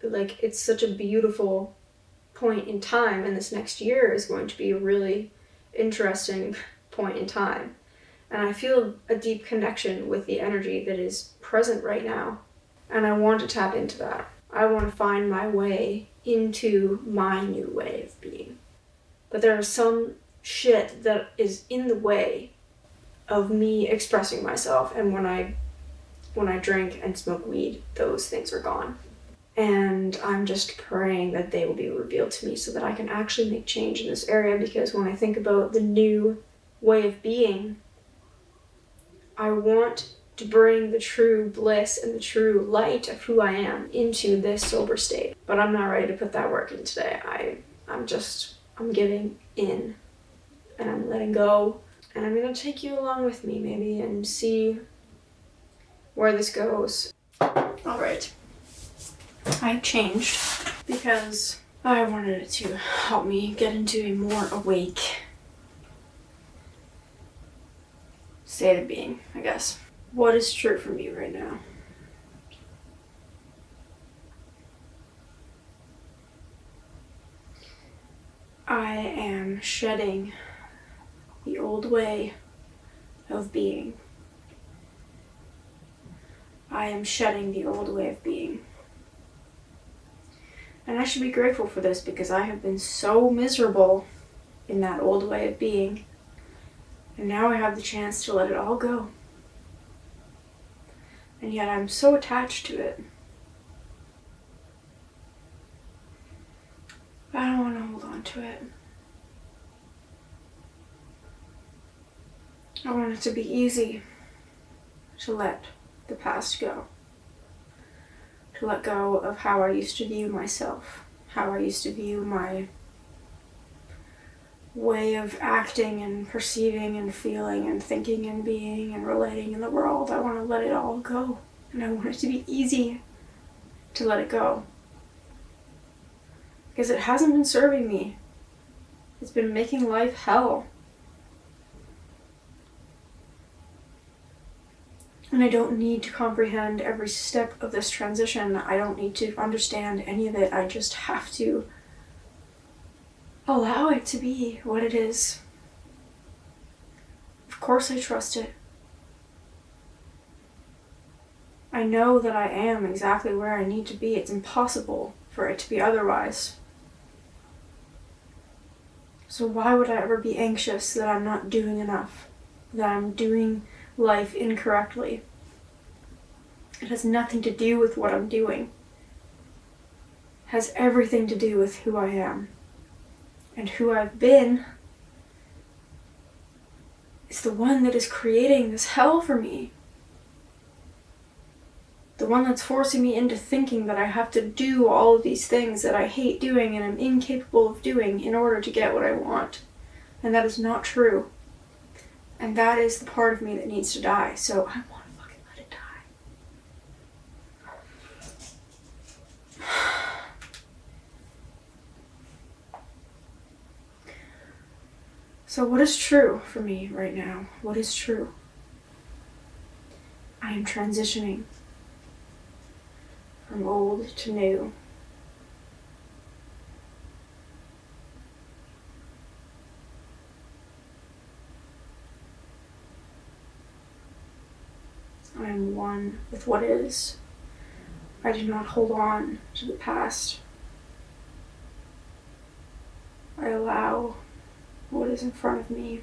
like, it's such a beautiful point in time, and this next year is going to be a really interesting point in time. And I feel a deep connection with the energy that is present right now. And I want to tap into that. I want to find my way into my new way of being. But there is some shit that is in the way of me expressing myself, and when I drink and smoke weed, those things are gone. And I'm just praying that they will be revealed to me so that I can actually make change in this area, because when I think about the new way of being, I want to bring the true bliss and the true light of who I am into this sober state. But I'm not ready to put that work in today. I'm giving in, and I'm letting go, and I'm gonna take you along with me maybe and see where this goes. Alright. I changed because I wanted it to help me get into a more awake state of being, I guess. What is true for me right now? I am shedding the old way of being. I am shedding the old way of being. And I should be grateful for this, because I have been so miserable in that old way of being. And now I have the chance to let it all go. And yet I'm so attached to it. I don't want to hold on to it. I want it to be easy to let the past go. To let go of how I used to view myself, how I used to view my way of acting and perceiving and feeling and thinking and being and relating in the world. I want to let it all go, and I want it to be easy to let it go. Because it hasn't been serving me. It's been making life hell. And I don't need to comprehend every step of this transition. I don't need to understand any of it. I just have to allow it to be what it is. Of course I trust it. I know that I am exactly where I need to be. It's impossible for it to be otherwise. So why would I ever be anxious that I'm not doing enough? That I'm doing life incorrectly? It has nothing to do with what I'm doing. It has everything to do with who I am. And who I've been is the one that is creating this hell for me. The one that's forcing me into thinking that I have to do all of these things that I hate doing and am incapable of doing in order to get what I want. And that is not true. And that is the part of me that needs to die. So I want to fucking let it die. So what is true for me right now? What is true? I am transitioning from old to new. I am one with what is. I do not hold on to the past. I allow what is in front of me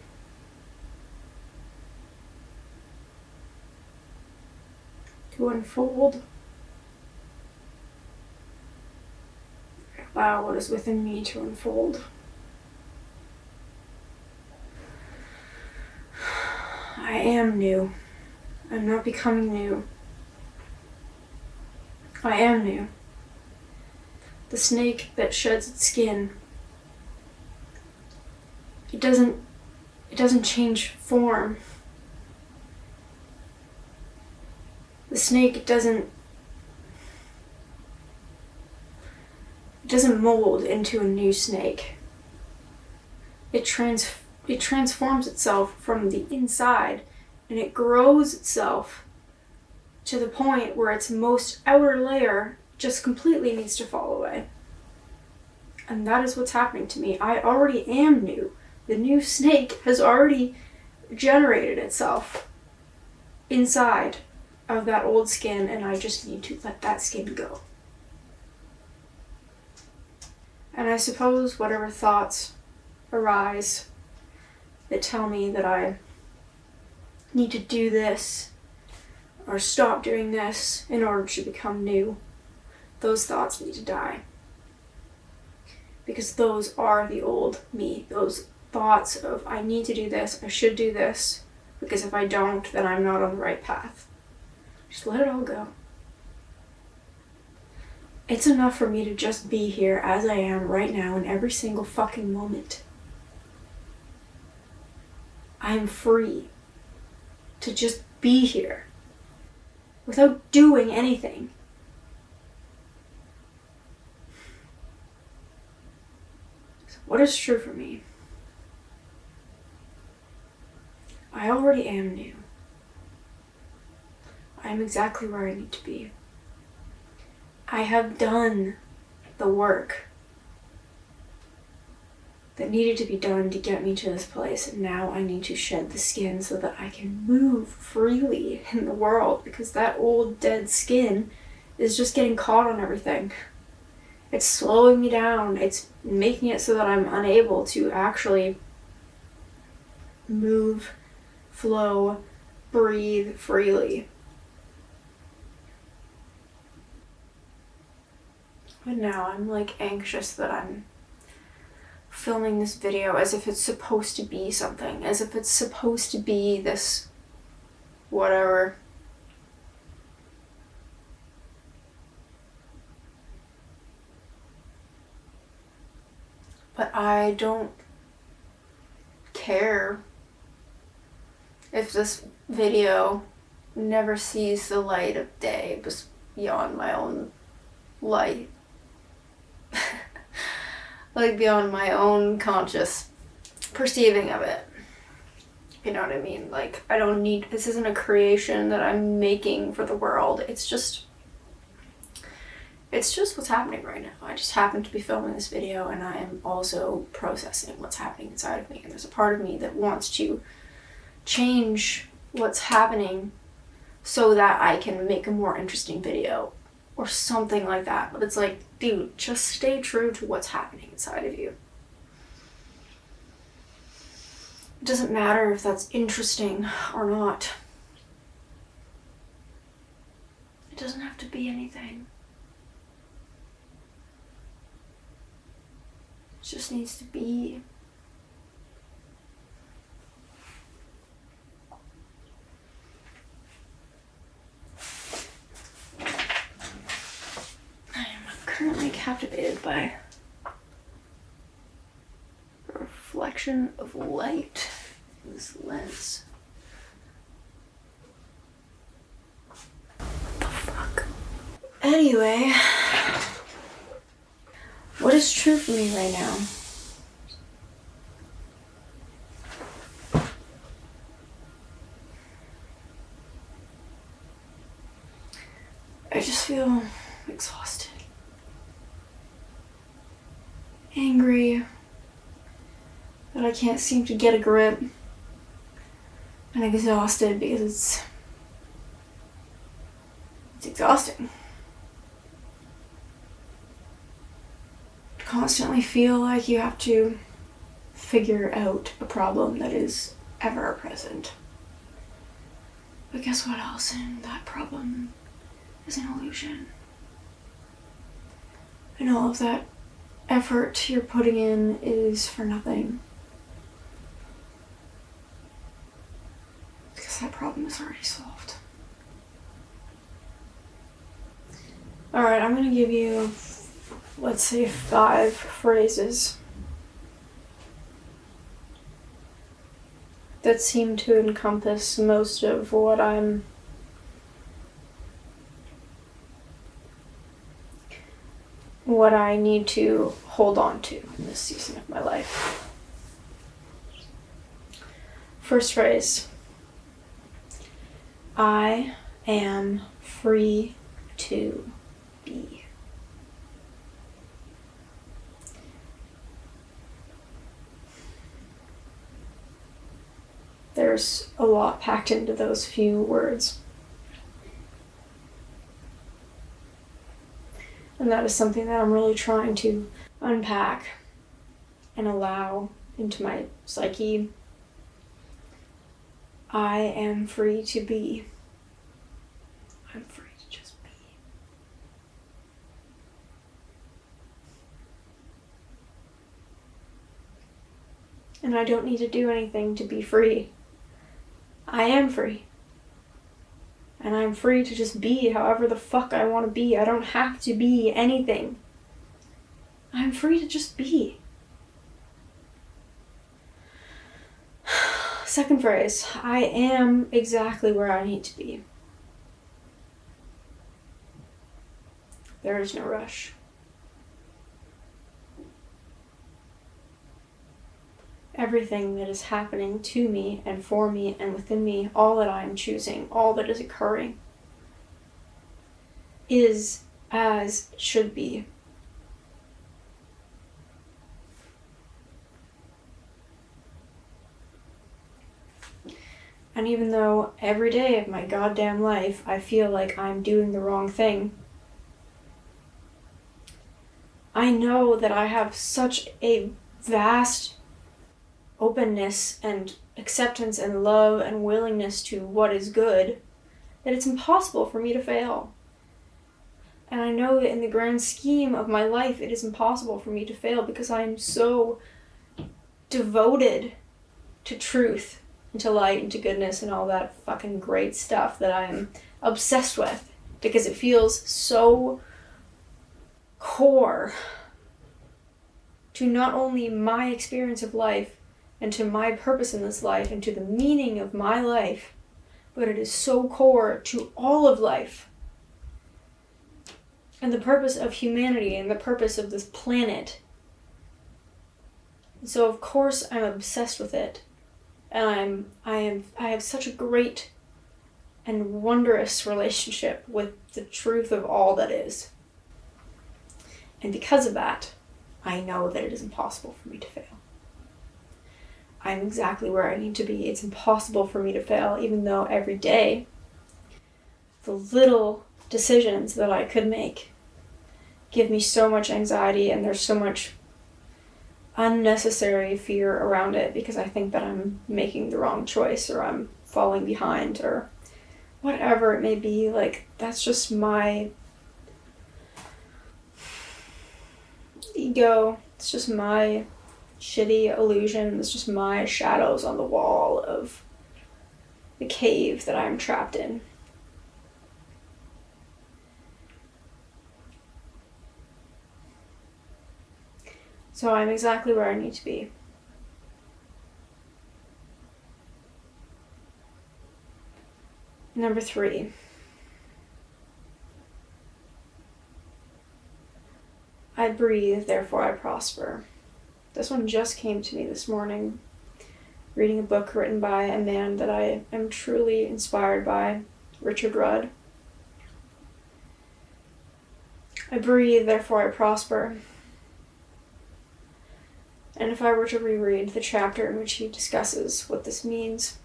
to unfold. I allow what is within me to unfold. I am new. I'm not becoming new. I am new. The snake that sheds its skin, it doesn't change form. The snake doesn't mold into a new snake. It transforms itself from the inside, and it grows itself to the point where its most outer layer just completely needs to fall away. And that is what's happening to me. I already am new. The new snake has already generated itself inside of that old skin, and I just need to let that skin go. And I suppose whatever thoughts arise that tell me that I need to do this or stop doing this in order to become new, those thoughts need to die. Because those are the old me. Those thoughts of, I need to do this, I should do this, because if I don't, then I'm not on the right path. Just let it all go. It's enough for me to just be here as I am right now in every single fucking moment. I am free to just be here without doing anything. So what is true for me? I already am new. I am exactly where I need to be. I have done the work that needed to be done to get me to this place, and now I need to shed the skin so that I can move freely in the world, because that old dead skin is just getting caught on everything. It's slowing me down. It's making it so that I'm unable to actually move, flow, breathe freely. But now I'm like anxious that I'm filming this video as if it's supposed to be something, as if it's supposed to be this whatever. But I don't care if this video never sees the light of day just beyond my own light. Like beyond my own conscious perceiving of it. You know what I mean? Like, I don't need, this isn't a creation that I'm making for the world. It's just what's happening right now. I just happen to be filming this video, and I am also processing what's happening inside of me. And there's a part of me that wants to change what's happening so that I can make a more interesting video or something like that. But it's like, dude, just stay true to what's happening inside of you. It doesn't matter if that's interesting or not. It doesn't have to be anything. It just needs to be. Currently captivated by the reflection of light in this lens. What the fuck? Anyway, what is true for me right now? I just feel exhausted. Angry that I can't seem to get a grip, and exhausted because it's exhausting. Constantly feel like you have to figure out a problem that is ever present. But guess what else? And that problem is an illusion. And all of that effort you're putting in is for nothing. Because that problem is already solved. Alright, I'm gonna give you, let's say, 5 phrases that seem to encompass most of what I need to hold on to in this season of my life. First phrase: I am free to be. There's a lot packed into those few words. And that is something that I'm really trying to unpack and allow into my psyche. I am free to be. I'm free to just be. And I don't need to do anything to be free. I am free. And I'm free to just be however the fuck I want to be. I don't have to be anything. I'm free to just be. Second phrase, I am exactly where I need to be. There is no rush. Everything that is happening to me and for me and within me, all that I am choosing, all that is occurring, is as it should be. And even though every day of my goddamn life I feel like I'm doing the wrong thing, I know that I have such a vast openness and acceptance and love and willingness to what is good that it's impossible for me to fail. And I know that in the grand scheme of my life it is impossible for me to fail because I am so devoted to truth and to light and to goodness and all that fucking great stuff that I am obsessed with because it feels so core to not only my experience of life and to my purpose in this life and to the meaning of my life, but it is so core to all of life and the purpose of humanity and the purpose of this planet. So of course I'm obsessed with it, and I have such a great and wondrous relationship with the truth of all that is. And because of that, I know that it is impossible for me to fail. I'm exactly where I need to be. It's impossible for me to fail, even though every day the little decisions that I could make give me so much anxiety, and there's so much unnecessary fear around it because I think that I'm making the wrong choice or I'm falling behind or whatever it may be. Like, that's just my ego. It's just my shitty illusion. It's just my shadows on the wall of the cave that I'm trapped in. So I'm exactly where I need to be. Number 3. I breathe, therefore I prosper. This one just came to me this morning, reading a book written by a man that I am truly inspired by, Richard Rudd. I breathe, therefore I prosper. And if I were to reread the chapter in which he discusses what this means,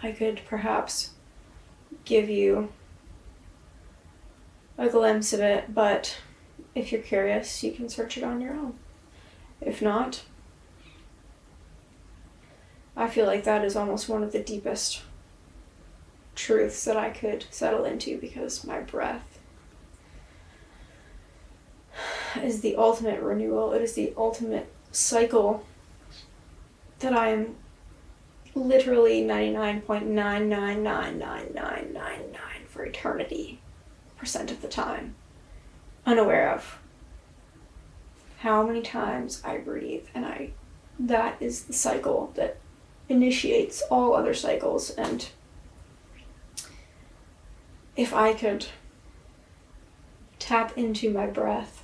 I could perhaps give you a glimpse of it, but if you're curious, you can search it on your own. If not, I feel like that is almost one of the deepest truths that I could settle into, because my breath is the ultimate renewal. It is the ultimate cycle that I am literally 99.9999999 for eternity % of the time unaware of how many times I breathe, and that is the cycle that initiates all other cycles. And if I could tap into my breath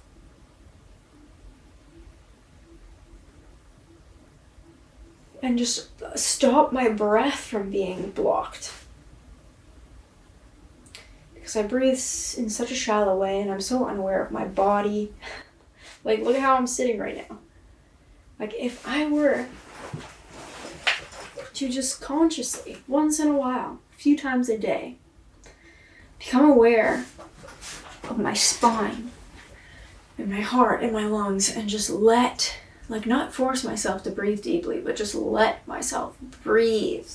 and just stop my breath from being blocked. Because I breathe in such a shallow way and I'm so unaware of my body. Like, look at how I'm sitting right now. Like, if I were to just consciously, once in a while, a few times a day, become aware of my spine and my heart and my lungs, and just let, like, not force myself to breathe deeply, but just let myself breathe.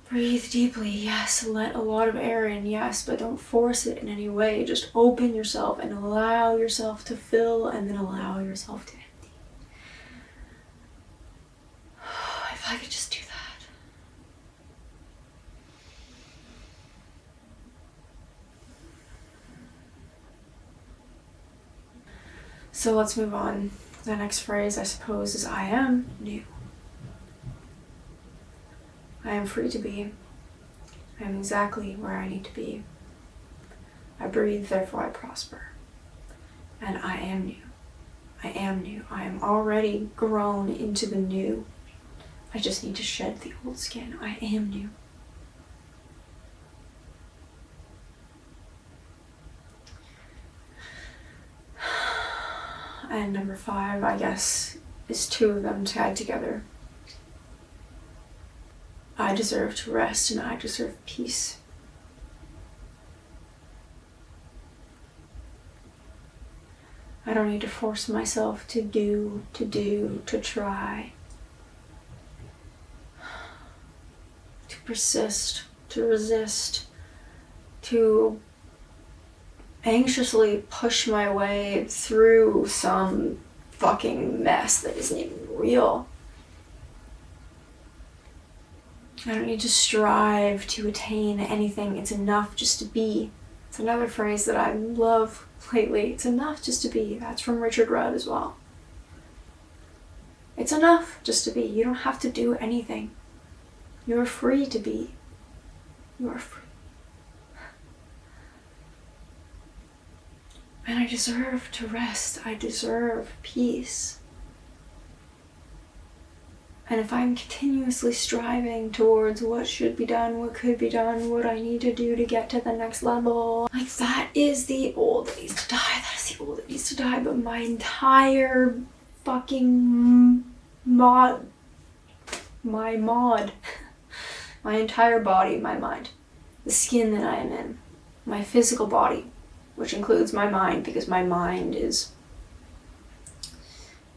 Breathe deeply, yes. Let a lot of air in, yes, but don't force it in any way. Just open yourself and allow yourself to fill, and then allow yourself to empty. If I could just do that. So let's move on. The next phrase, I suppose, is I am new. I am free to be. I am exactly where I need to be. I breathe, therefore I prosper. And I am new. I am new. I am already grown into the new. I just need to shed the old skin. I am new. And number 5, I guess, is 2 of them tied together. I deserve to rest and I deserve peace. I don't need to force myself to try, to persist, to resist, to anxiously push my way through some fucking mess that isn't even real. I don't need to strive to attain anything. It's enough just to be. It's another phrase that I love lately. It's enough just to be. That's from Richard Rudd as well. It's enough just to be. You don't have to do anything. You're free to be. You are free. And I deserve to rest. I deserve peace. And if I'm continuously striving towards what should be done, what could be done, what I need to do to get to the next level, like, that is the old that needs to die. That is the old that needs to die. But my entire fucking my entire body, my mind, the skin that I am in, my physical body, which includes my mind, because my mind is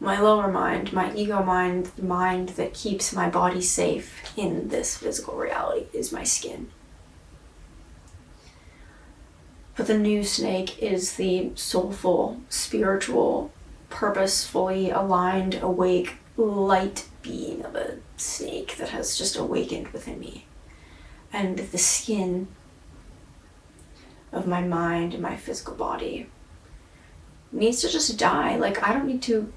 my lower mind, my ego mind, the mind that keeps my body safe in this physical reality, is my skin. But the new snake is the soulful, spiritual, purposefully aligned, awake, light being of a snake that has just awakened within me. And the skin of my mind and my physical body needs to just die. Like, I don't need to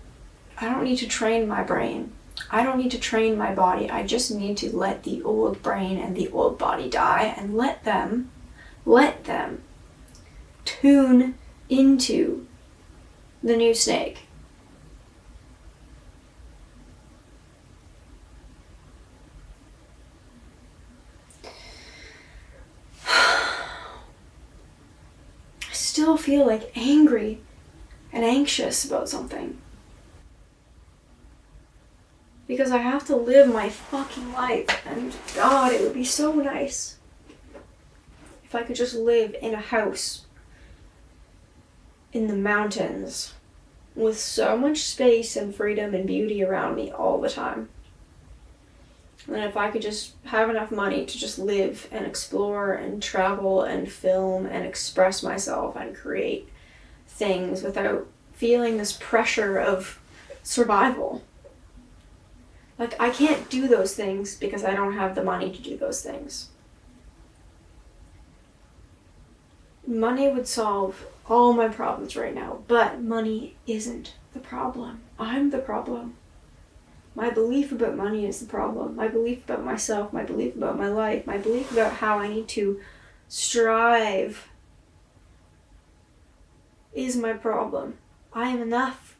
train my brain. I don't need to train my body. I just need to let the old brain and the old body die and let them tune into the new snake. I still feel like angry and anxious about something. Because I have to live my fucking life, and God, it would be so nice if I could just live in a house in the mountains with so much space and freedom and beauty around me all the time. And if I could just have enough money to just live and explore and travel and film and express myself and create things without feeling this pressure of survival. Like, I can't do those things because I don't have the money to do those things. Money would solve all my problems right now, but money isn't the problem. I'm the problem. My belief about money is the problem. My belief about myself, my belief about my life, my belief about how I need to strive is my problem. I am enough.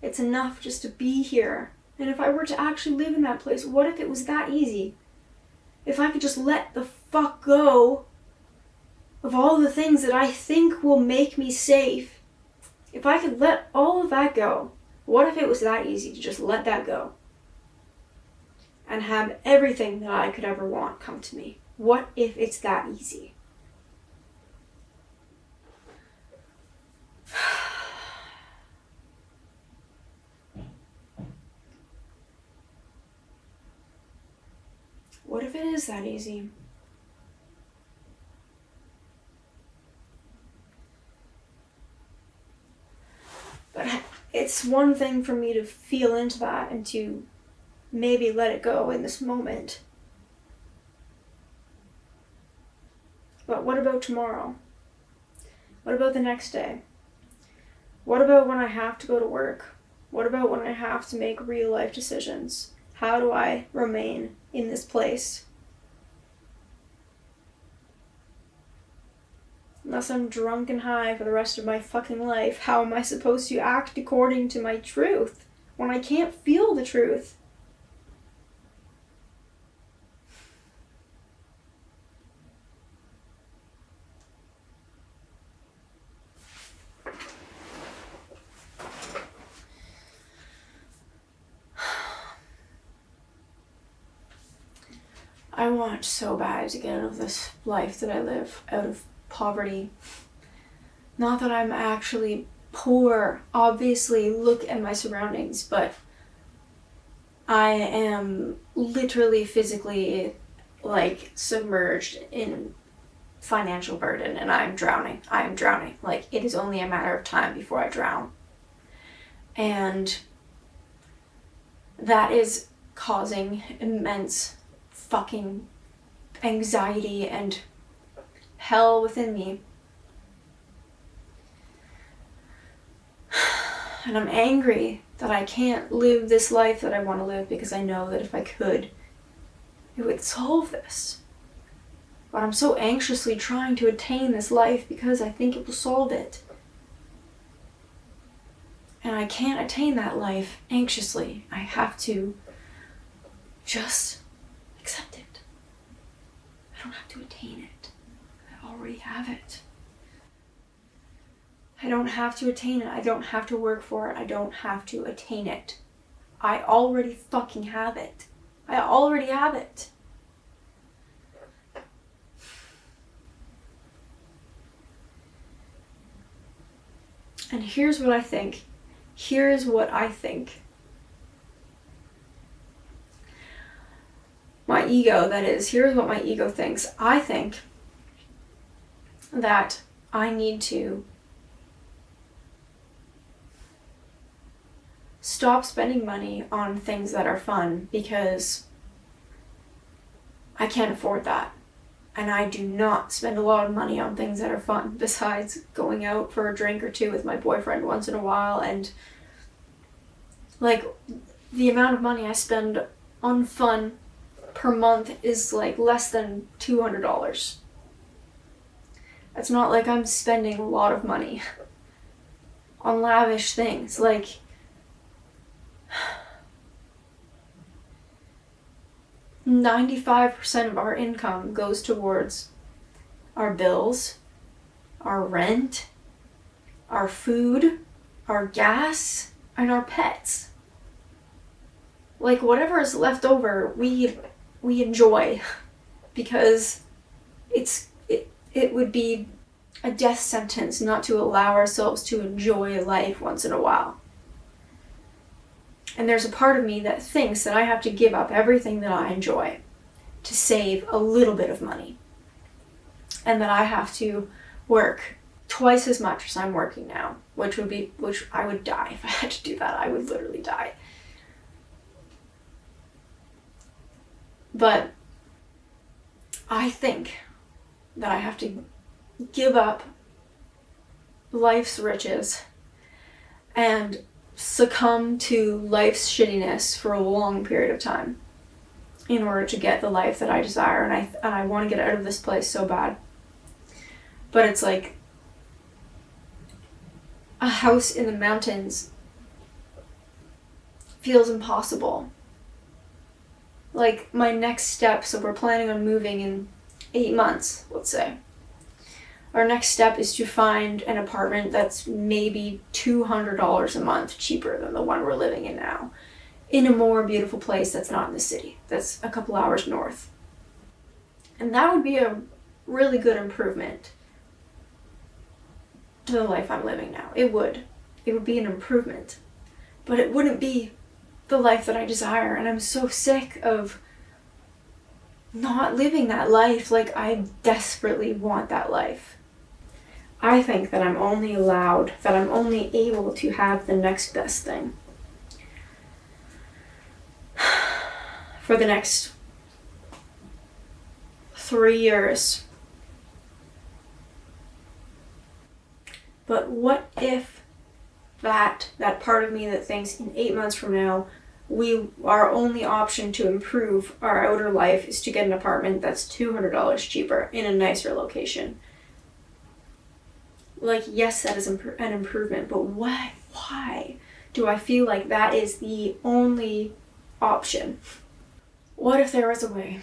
It's enough just to be here. And if I were to actually live in that place, what if it was that easy? If I could just let the fuck go of all the things that I think will make me safe, if I could let all of that go, What if it was that easy to just let that go and have everything that I could ever want come to me? What if it's that easy? What if it is that easy? But it's one thing for me to feel into that and to maybe let it go in this moment. But what about tomorrow? What about the next day? What about when I have to go to work? What about when I have to make real life decisions? How do I remain in this place? Unless I'm drunk and high for the rest of my fucking life, how am I supposed to act according to my truth when I can't feel the truth? I want so bad to get out of this life that I live, out of poverty. Not that I'm actually poor. Obviously, look at my surroundings, but I am literally physically like submerged in financial burden, and I am drowning. Like, it is only a matter of time before I drown. And that is causing immense fucking anxiety and hell within me. And I'm angry that I can't live this life that I want to live, because I know that if I could, it would solve this. But I'm so anxiously trying to attain this life because I think it will solve it. And I can't attain that life anxiously. I have to just accept it. I don't have to attain it. I already have it. I don't have to attain it. I don't have to work for it. I don't have to attain it. I already fucking have it. I already have it. And here's what I think. Here's what I think. My ego, that is, here's what my ego thinks. I think that I need to stop spending money on things that are fun because I can't afford that. And I do not spend a lot of money on things that are fun, besides going out for a drink or two with my boyfriend once in a while. And like, the amount of money I spend on fun per month is like less than $200. It's not like I'm spending a lot of money on lavish things. Like, $95% of our income goes towards our bills, our rent, our food, our gas, and our pets. Like, whatever is left over, we enjoy, because it would be a death sentence not to allow ourselves to enjoy life once in a while. And there's a part of me that thinks that I have to give up everything that I enjoy to save a little bit of money. And that I have to work twice as much as I'm working now, which I would die if I had to do that. I would literally die. But I think that I have to give up life's riches and succumb to life's shittiness for a long period of time in order to get the life that I desire. And I want to get out of this place so bad. But it's like a house in the mountains feels impossible. Like, my next step, so we're planning on moving in 8 months, let's say. Our next step is to find an apartment that's maybe $200 a month cheaper than the one we're living in now, in a more beautiful place that's not in the city, that's a couple hours north. And that would be a really good improvement to the life I'm living now. It would be an improvement, but it wouldn't be the life that I desire. And I'm so sick of not living that life. Like, I desperately want that life. I think that I'm only able to have the next best thing for the next 3 years. But what if that part of me that thinks in 8 months from now, our only option to improve our outer life is to get an apartment that's $200 cheaper in a nicer location? Like, yes, that is an improvement, but why do I feel like that is the only option? What if there was a way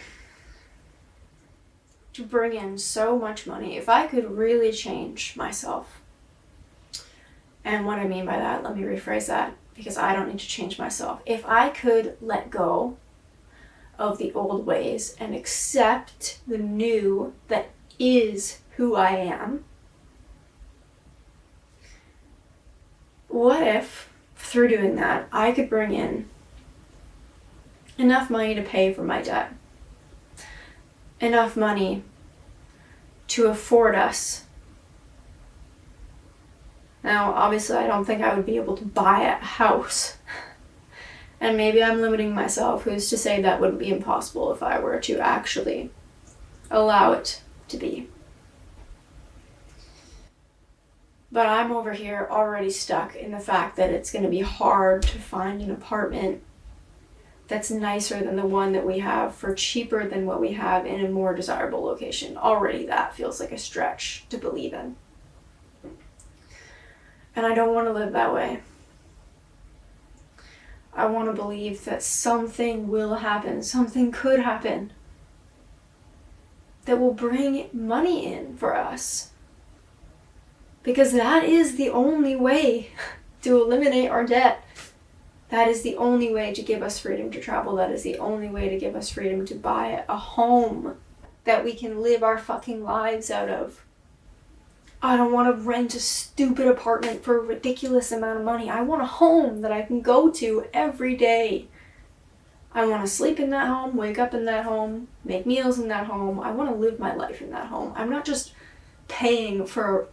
to bring in so much money? If I could really change myself. And what I mean by that, let me rephrase that, because I don't need to change myself. If I could let go of the old ways and accept the new that is who I am, what if, through doing that, I could bring in enough money to pay for my debt, enough money to afford us. Now, obviously, I don't think I would be able to buy a house. And maybe I'm limiting myself. Who's to say that wouldn't be impossible if I were to actually allow it to be? But I'm over here already stuck in the fact that it's going to be hard to find an apartment that's nicer than the one that we have for cheaper than what we have in a more desirable location. Already that feels like a stretch to believe in. And I don't want to live that way. I want to believe that something will happen, something could happen that will bring money in for us. Because that is the only way to eliminate our debt. That is the only way to give us freedom to travel. That is the only way to give us freedom to buy a home that we can live our fucking lives out of. I don't want to rent a stupid apartment for a ridiculous amount of money. I want a home that I can go to every day. I want to sleep in that home, wake up in that home, make meals in that home. I want to live my life in that home. I'm not just paying for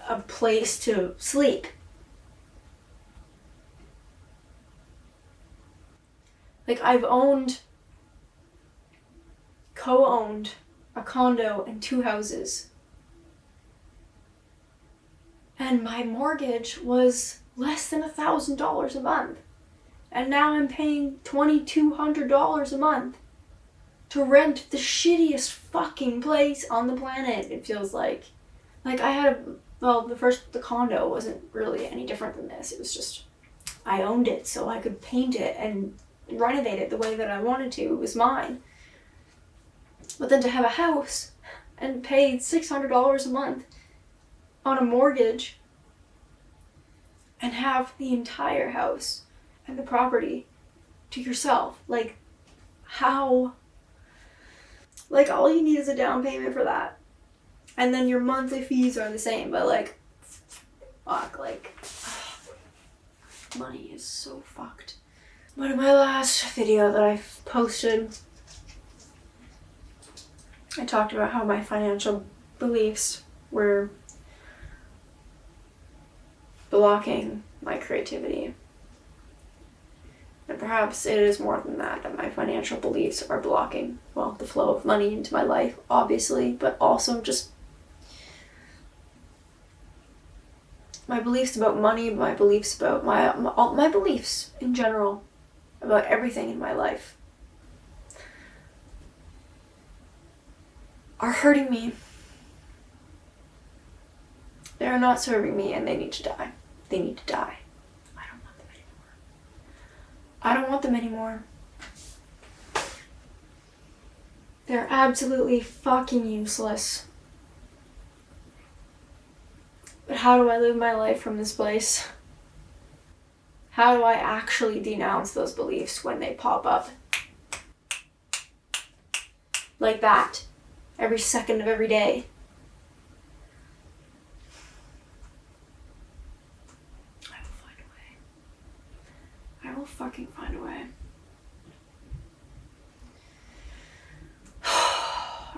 a place to sleep. Like, I've co-owned a condo and 2 houses. And my mortgage was less than $1,000 a month. And now I'm paying $2,200 a month to rent the shittiest fucking place on the planet, it feels like. Like, the condo wasn't really any different than this. It was just, I owned it so I could paint it and renovate it the way that I wanted to. It was mine. But then to have a house and pay $600 a month on a mortgage and have the entire house and the property to yourself, like, how? Like, all you need is a down payment for that. And then your monthly fees are the same, but like, fuck, like, money is so fucked. But in my last video that I posted, I talked about how my financial beliefs were blocking my creativity. And perhaps it is more than that my financial beliefs are blocking, well, the flow of money into my life, obviously, but also just my beliefs about money, my beliefs about all my beliefs in general about everything in my life are hurting me. They are not serving me, and they need to die. They need to die. I don't want them anymore. I don't want them anymore. They're absolutely fucking useless. how do I live my life from this place? How do I actually denounce those beliefs when they pop up? Like that. Every second of every day. I will find a way. I will fucking find a way.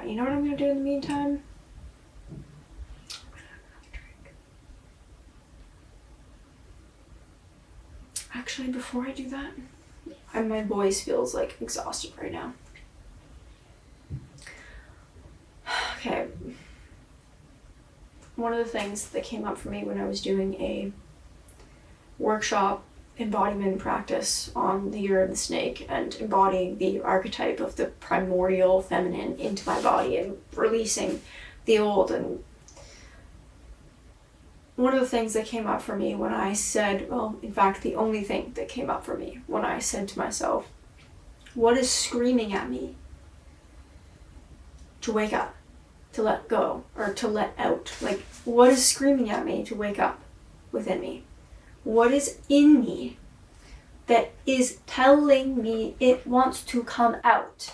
You know what I'm gonna do in the meantime? I'm gonna have another drink. Actually, before I do that, my voice feels like exhausted right now. Okay. One of the things that came up for me when I was doing a workshop embodiment practice on the year of the snake and embodying the archetype of the primordial feminine into my body and releasing the old, and one of the things that came up for me when I said, well, in fact, the only thing that came up for me when I said to myself, what is screaming at me to wake up, to let go, or to let out? Like, what is screaming at me to wake up within me? What is in me that is telling me it wants to come out?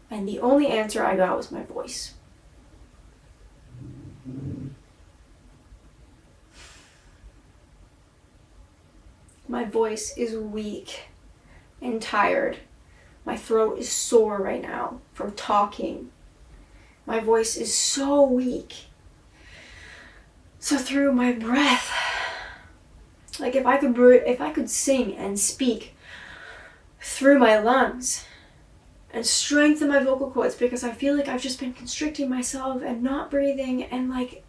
And the only answer I got was my voice. My voice is weak and tired. My throat is sore right now from talking. My voice is so weak. So through my breath, like if I could sing and speak through my lungs and strengthen my vocal cords, because I feel like I've just been constricting myself and not breathing and like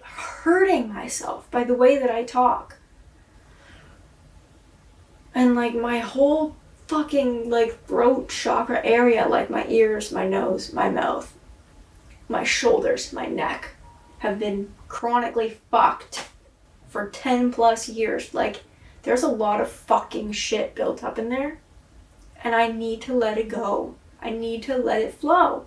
hurting myself by the way that I talk. And like my whole fucking like throat chakra area, like my ears, my nose, my mouth, my shoulders, my neck, have been chronically fucked for 10 plus years. Like, there's a lot of fucking shit built up in there, and I need to let it go. I need to let it flow.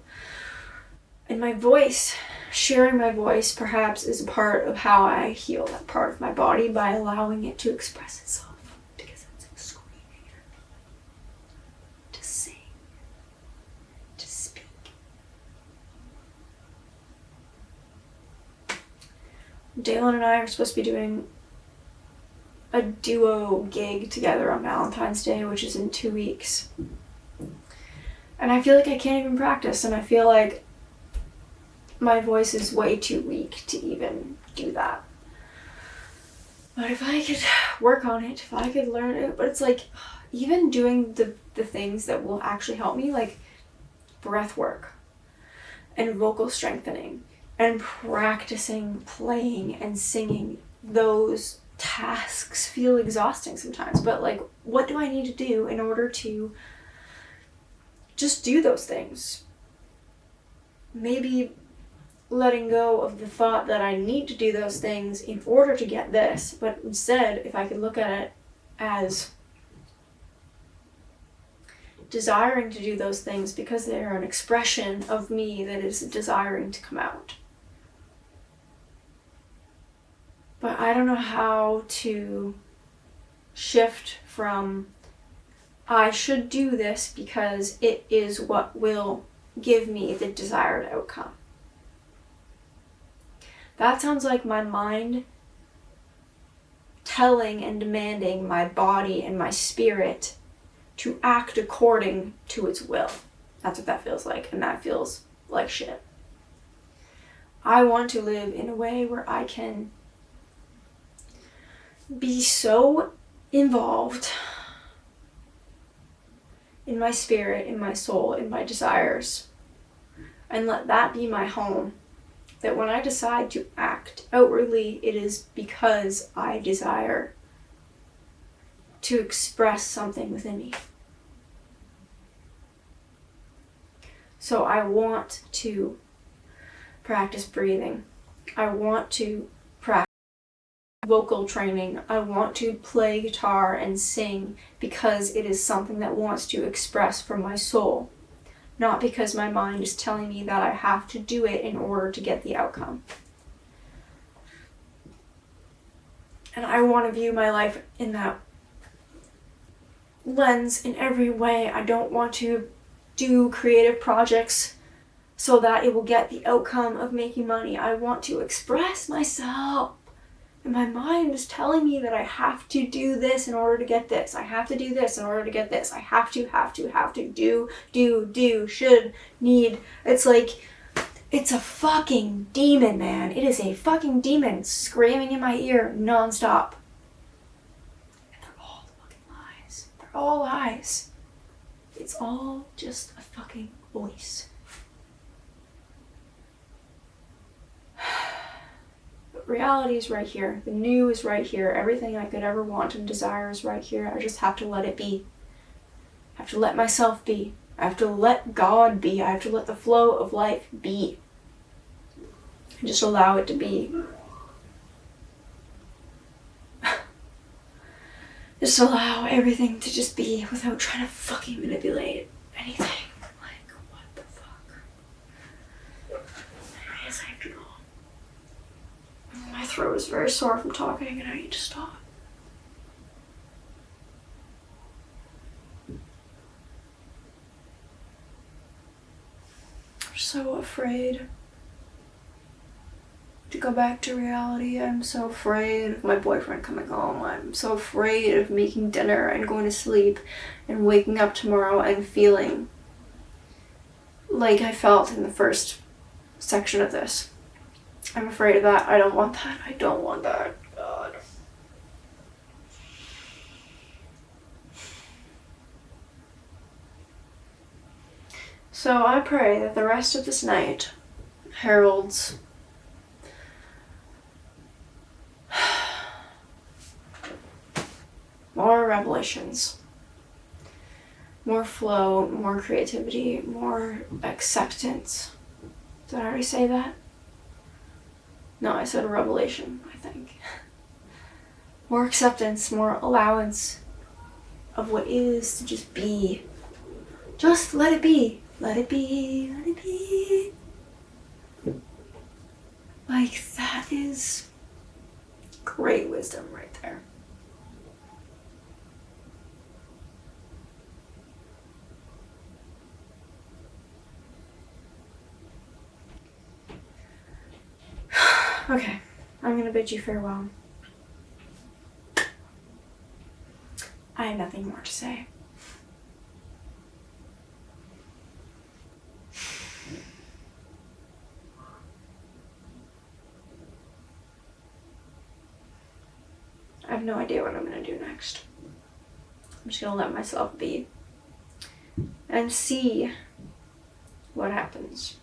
And my voice, sharing my voice perhaps, is a part of how I heal that part of my body, by allowing it to express itself. Because it's screaming at me to sing, to speak. Dalen and I are supposed to be doing a duo gig together on Valentine's Day, which is in 2 weeks. And I feel like I can't even practice, and I feel like my voice is way too weak to even do that. But if I could work on it, if I could learn it, but it's like, even doing the things that will actually help me, like breath work and vocal strengthening and practicing playing and singing, those tasks feel exhausting sometimes. But like, what do I need to do in order to just do those things? Maybe letting go of the thought that I need to do those things in order to get this, but instead, if I could look at it as desiring to do those things because they are an expression of me that is desiring to come out. But I don't know how to shift from I should do this because it is what will give me the desired outcome. That sounds like my mind telling and demanding my body and my spirit to act according to its will. That's what that feels like, and that feels like shit. I want to live in a way where I can be so involved in my spirit, in my soul, in my desires, and let that be my home, that when I decide to act outwardly, it is because I desire to express something within me. So I want to practice breathing. I want to practice vocal training. I want to play guitar and sing because it is something that wants to express from my soul, not because my mind is telling me that I have to do it in order to get the outcome. And I want to view my life in that lens in every way. I don't want to do creative projects so that it will get the outcome of making money. I want to express myself. And my mind is telling me that I have to do this in order to get this. I have to do this in order to get this. I have to, do, should, need. It's like, it's a fucking demon, man. It is a fucking demon screaming in my ear nonstop. And they're all fucking lies. They're all lies. It's all just a fucking voice. Reality is right here. The new is right here. Everything I could ever want and desire is right here. I just have to let it be. I have to let myself be. I have to let God be. I have to let the flow of life be. And just allow it to be. Just allow everything to just be without trying to fucking manipulate anything. Like, what the fuck? Anyways, I have to go. My throat is very sore from talking and I need to stop. I'm so afraid to go back to reality. I'm so afraid of my boyfriend coming home. I'm so afraid of making dinner and going to sleep and waking up tomorrow and feeling like I felt in the first section of this. I'm afraid of that. I don't want that. I don't want that. God. So I pray that the rest of this night heralds more revelations, more flow, more creativity, more acceptance. Did I already say that? No, I said revelation, I think. More acceptance, more allowance of what is to just be. Just let it be. Let it be. Let it be. Like, that is great wisdom right there. Okay, I'm gonna bid you farewell. I have nothing more to say. I have no idea what I'm gonna do next. I'm just gonna let myself be and see what happens.